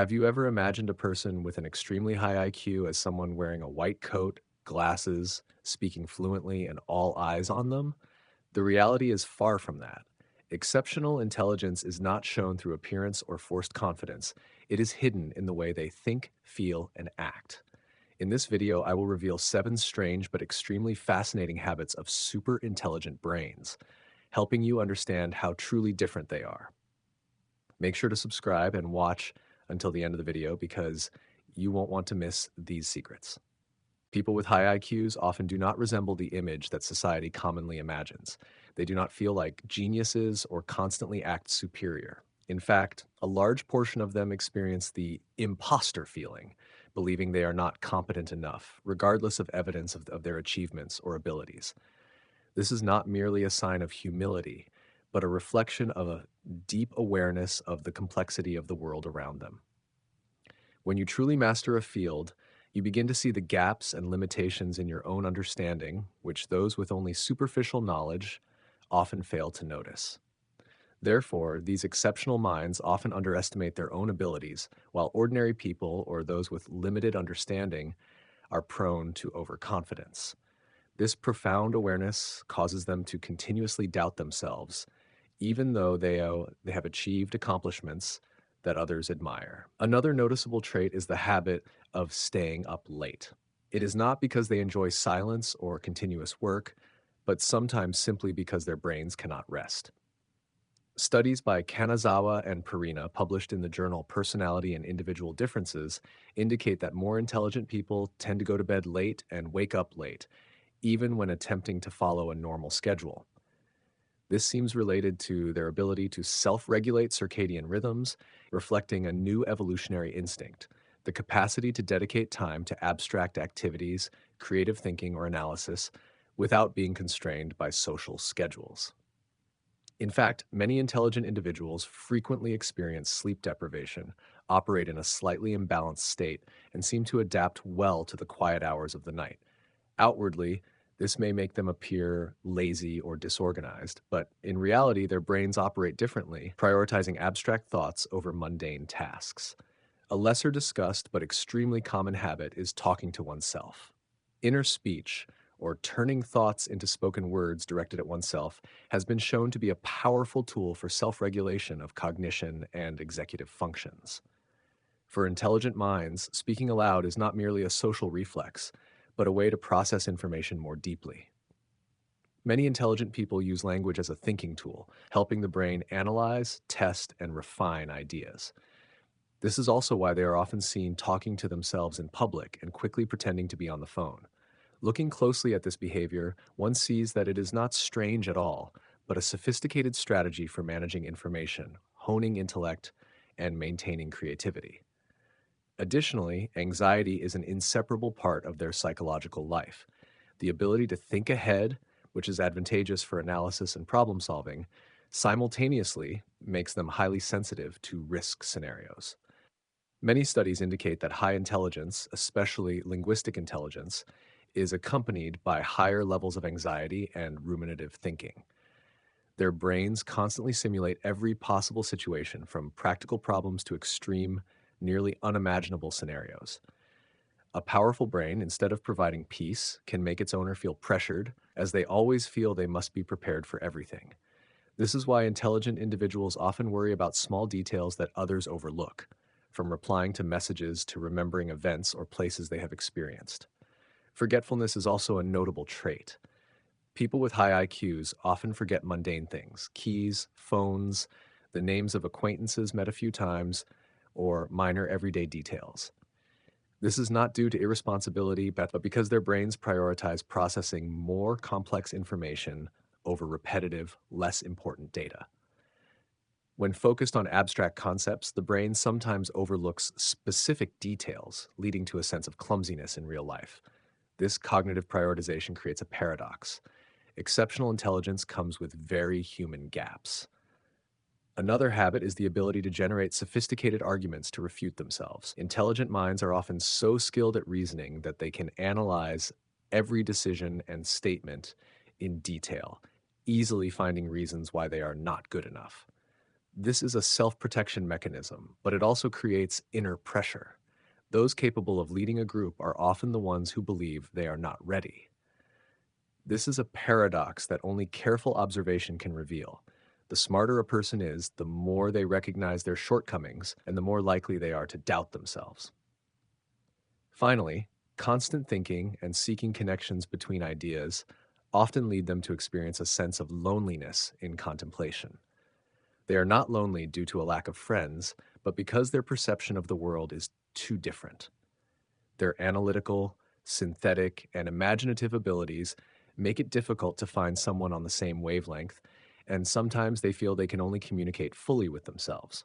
Have you ever imagined a person with an extremely high IQ as someone wearing a white coat, glasses, speaking fluently, and all eyes on them? The reality is far from that. Exceptional intelligence is not shown through appearance or forced confidence. It is hidden in the way they think, feel, and act. In this video, I will reveal 7 strange but extremely fascinating habits of super intelligent brains, helping you understand how truly different they are. Make sure to subscribe and watch until the end of the video because you won't want to miss these secrets. People with high IQs often do not resemble the image that society commonly imagines. They do not feel like geniuses or constantly act superior. In fact, a large portion of them experience the imposter feeling, believing they are not competent enough, regardless of evidence of their achievements or abilities. This is not merely a sign of humility, but a reflection of a deep awareness of the complexity of the world around them. When you truly master a field, you begin to see the gaps and limitations in your own understanding, which those with only superficial knowledge often fail to notice. Therefore, these exceptional minds often underestimate their own abilities, while ordinary people or those with limited understanding are prone to overconfidence. This profound awareness causes them to continuously doubt themselves, even though they have achieved accomplishments that others admire. Another noticeable trait is the habit of staying up late. It is not because they enjoy silence or continuous work, but sometimes simply because their brains cannot rest. Studies by Kanazawa and Perina, published in the journal Personality and Individual Differences, indicate that more intelligent people tend to go to bed late and wake up late, even when attempting to follow a normal schedule. This seems related to their ability to self-regulate circadian rhythms, reflecting a new evolutionary instinct, the capacity to dedicate time to abstract activities, creative thinking, or analysis without being constrained by social schedules. In fact, many intelligent individuals frequently experience sleep deprivation, operate in a slightly imbalanced state, and seem to adapt well to the quiet hours of the night. Outwardly, this may make them appear lazy or disorganized, but in reality, their brains operate differently, prioritizing abstract thoughts over mundane tasks. A lesser discussed but extremely common habit is talking to oneself. Inner speech, or turning thoughts into spoken words directed at oneself, has been shown to be a powerful tool for self-regulation of cognition and executive functions. For intelligent minds, speaking aloud is not merely a social reflex, but a way to process information more deeply. Many intelligent people use language as a thinking tool, helping the brain analyze, test, and refine ideas. This is also why they are often seen talking to themselves in public and quickly pretending to be on the phone. Looking closely at this behavior, one sees that it is not strange at all, but a sophisticated strategy for managing information, honing intellect, and maintaining creativity. Additionally, anxiety is an inseparable part of their psychological life. The ability to think ahead, which is advantageous for analysis and problem solving, simultaneously makes them highly sensitive to risk scenarios. Many studies indicate that high intelligence, especially linguistic intelligence, is accompanied by higher levels of anxiety and ruminative thinking. Their brains constantly simulate every possible situation, from practical problems to extreme, nearly unimaginable scenarios. A powerful brain, instead of providing peace, can make its owner feel pressured, as they always feel they must be prepared for everything. This is why intelligent individuals often worry about small details that others overlook, from replying to messages to remembering events or places they have experienced. Forgetfulness is also a notable trait. People with high IQs often forget mundane things: keys, phones, the names of acquaintances met a few times, or minor everyday details. This is not due to irresponsibility, but because their brains prioritize processing more complex information over repetitive, less important data. When focused on abstract concepts, the brain sometimes overlooks specific details, leading to a sense of clumsiness in real life. This cognitive prioritization creates a paradox. Exceptional intelligence comes with very human gaps. Another habit is the ability to generate sophisticated arguments to refute themselves. Intelligent minds are often so skilled at reasoning that they can analyze every decision and statement in detail, easily finding reasons why they are not good enough. This is a self-protection mechanism, but it also creates inner pressure. Those capable of leading a group are often the ones who believe they are not ready. This is a paradox that only careful observation can reveal. The smarter a person is, the more they recognize their shortcomings and the more likely they are to doubt themselves. Finally, constant thinking and seeking connections between ideas often lead them to experience a sense of loneliness in contemplation. They are not lonely due to a lack of friends, but because their perception of the world is too different. Their analytical, synthetic, and imaginative abilities make it difficult to find someone on the same wavelength, and sometimes they feel they can only communicate fully with themselves.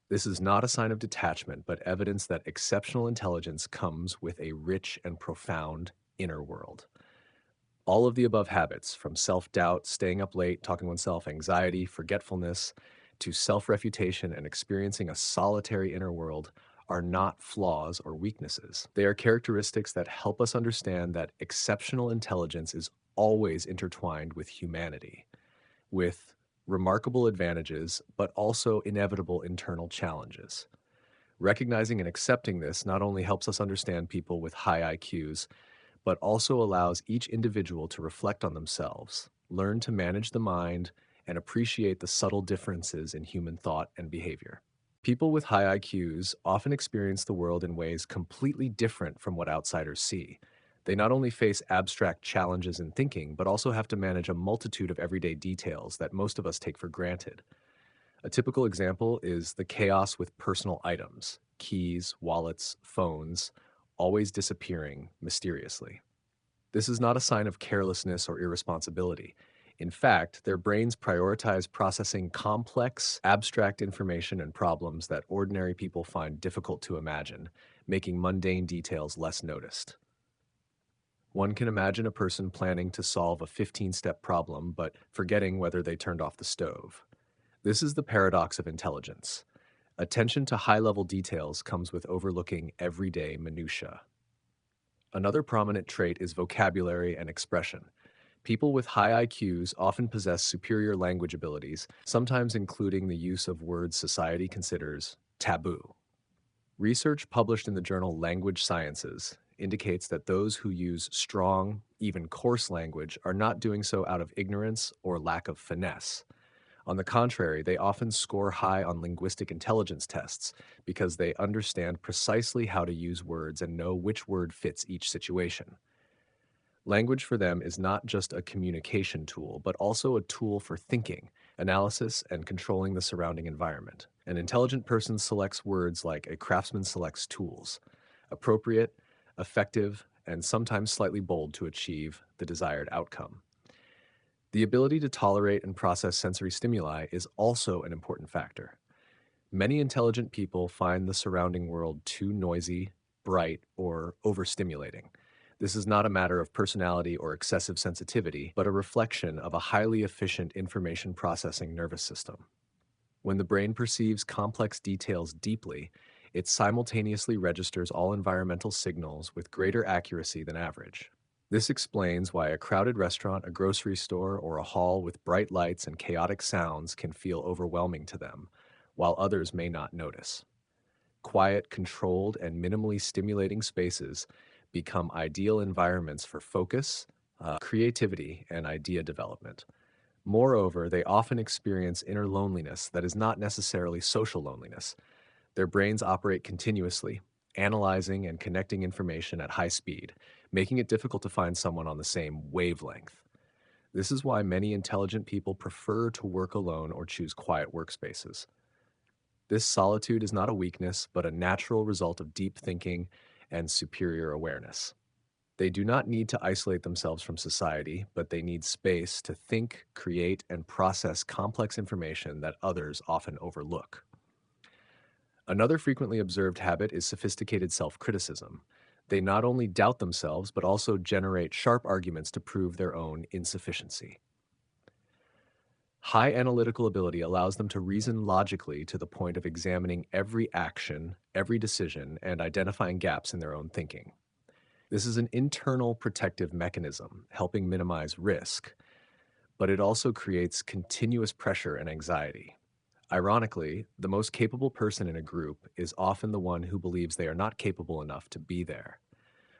This is not a sign of detachment, but evidence that exceptional intelligence comes with a rich and profound inner world. All of the above habits, from self doubt, staying up late, talking to oneself, anxiety, forgetfulness, to self refutation and experiencing a solitary inner world, are not flaws or weaknesses. They are characteristics that help us understand that exceptional intelligence is always intertwined with humanity, with remarkable advantages, but also inevitable internal challenges. Recognizing and accepting this not only helps us understand people with high IQs, but also allows each individual to reflect on themselves, learn to manage the mind, and appreciate the subtle differences in human thought and behavior. People with high IQs often experience the world in ways completely different from what outsiders see. They not only face abstract challenges in thinking, but also have to manage a multitude of everyday details that most of us take for granted. A typical example is the chaos with personal items, keys, wallets, phones, always disappearing mysteriously. This is not a sign of carelessness or irresponsibility. In fact, their brains prioritize processing complex, abstract information and problems that ordinary people find difficult to imagine, making mundane details less noticed. One can imagine a person planning to solve a 15-step problem but forgetting whether they turned off the stove. This is the paradox of intelligence. Attention to high-level details comes with overlooking everyday minutiae. Another prominent trait is vocabulary and expression. People with high IQs often possess superior language abilities, sometimes including the use of words society considers taboo. Research published in the journal Language Sciences indicates that those who use strong, even coarse language are not doing so out of ignorance or lack of finesse. On the contrary, they often score high on linguistic intelligence tests because they understand precisely how to use words and know which word fits each situation. Language for them is not just a communication tool, but also a tool for thinking, analysis, and controlling the surrounding environment. An intelligent person selects words like a craftsman selects tools, appropriate, effective, and sometimes slightly bold to achieve the desired outcome. The ability to tolerate and process sensory stimuli is also an important factor. Many intelligent people find the surrounding world too noisy, bright, or overstimulating. This is not a matter of personality or excessive sensitivity, but a reflection of a highly efficient information processing nervous system. When the brain perceives complex details deeply, it simultaneously registers all environmental signals with greater accuracy than average. This explains why a crowded restaurant, a grocery store, or a hall with bright lights and chaotic sounds can feel overwhelming to them, while others may not notice. Quiet, controlled, and minimally stimulating spaces become ideal environments for focus, creativity, and idea development. Moreover, they often experience inner loneliness that is not necessarily social loneliness. Their brains operate continuously, analyzing and connecting information at high speed, making it difficult to find someone on the same wavelength. This is why many intelligent people prefer to work alone or choose quiet workspaces. This solitude is not a weakness, but a natural result of deep thinking and superior awareness. They do not need to isolate themselves from society, but they need space to think, create, and process complex information that others often overlook. Another frequently observed habit is sophisticated self-criticism. They not only doubt themselves, but also generate sharp arguments to prove their own insufficiency. High analytical ability allows them to reason logically to the point of examining every action, every decision, and identifying gaps in their own thinking. This is an internal protective mechanism, helping minimize risk, but it also creates continuous pressure and anxiety. Ironically, the most capable person in a group is often the one who believes they are not capable enough to be there.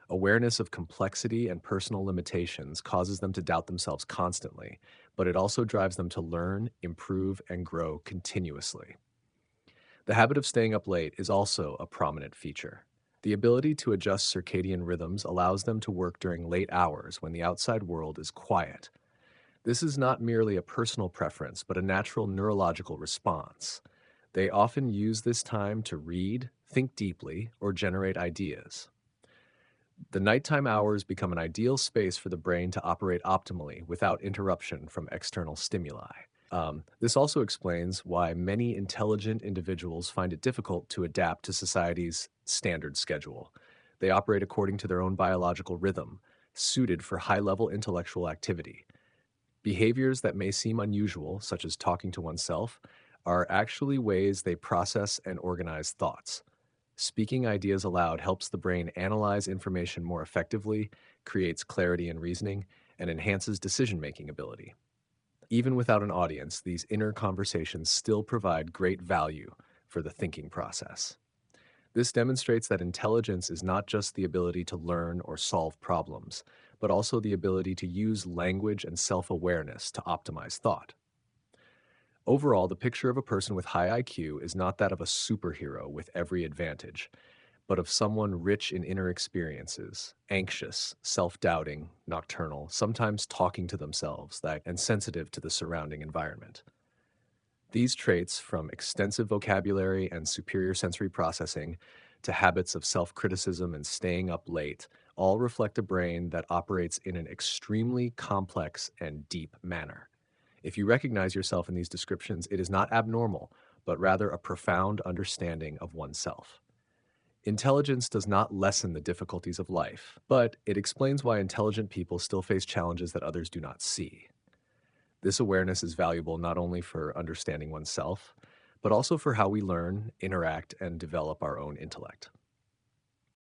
Awareness of complexity and personal limitations causes them to doubt themselves constantly, but it also drives them to learn, improve, and grow continuously. The habit of staying up late is also a prominent feature. The ability to adjust circadian rhythms allows them to work during late hours when the outside world is quiet. This is not merely a personal preference, but a natural neurological response. They often use this time to read, think deeply, or generate ideas. The nighttime hours become an ideal space for the brain to operate optimally without interruption from external stimuli. This also explains why many intelligent individuals find it difficult to adapt to society's standard schedule. They operate according to their own biological rhythm, suited for high level intellectual activity. Behaviors that may seem unusual, such as talking to oneself, are actually ways they process and organize thoughts. Speaking ideas aloud helps the brain analyze information more effectively, creates clarity in reasoning, and enhances decision making ability. Even without an audience, these inner conversations still provide great value for the thinking process. This demonstrates that intelligence is not just the ability to learn or solve problems, but also the ability to use language and self awareness to optimize thought. Overall, the picture of a person with high IQ is not that of a superhero with every advantage, but of someone rich in inner experiences, anxious, self doubting, nocturnal, sometimes talking to themselves, and sensitive to the surrounding environment. These traits, from extensive vocabulary and superior sensory processing to habits of self criticism and staying up late, all reflect a brain that operates in an extremely complex and deep manner. If you recognize yourself in these descriptions, it is not abnormal, but rather a profound understanding of oneself. Intelligence does not lessen the difficulties of life, but it explains why intelligent people still face challenges that others do not see. This awareness is valuable not only for understanding oneself, but also for how we learn, interact, and develop our own intellect.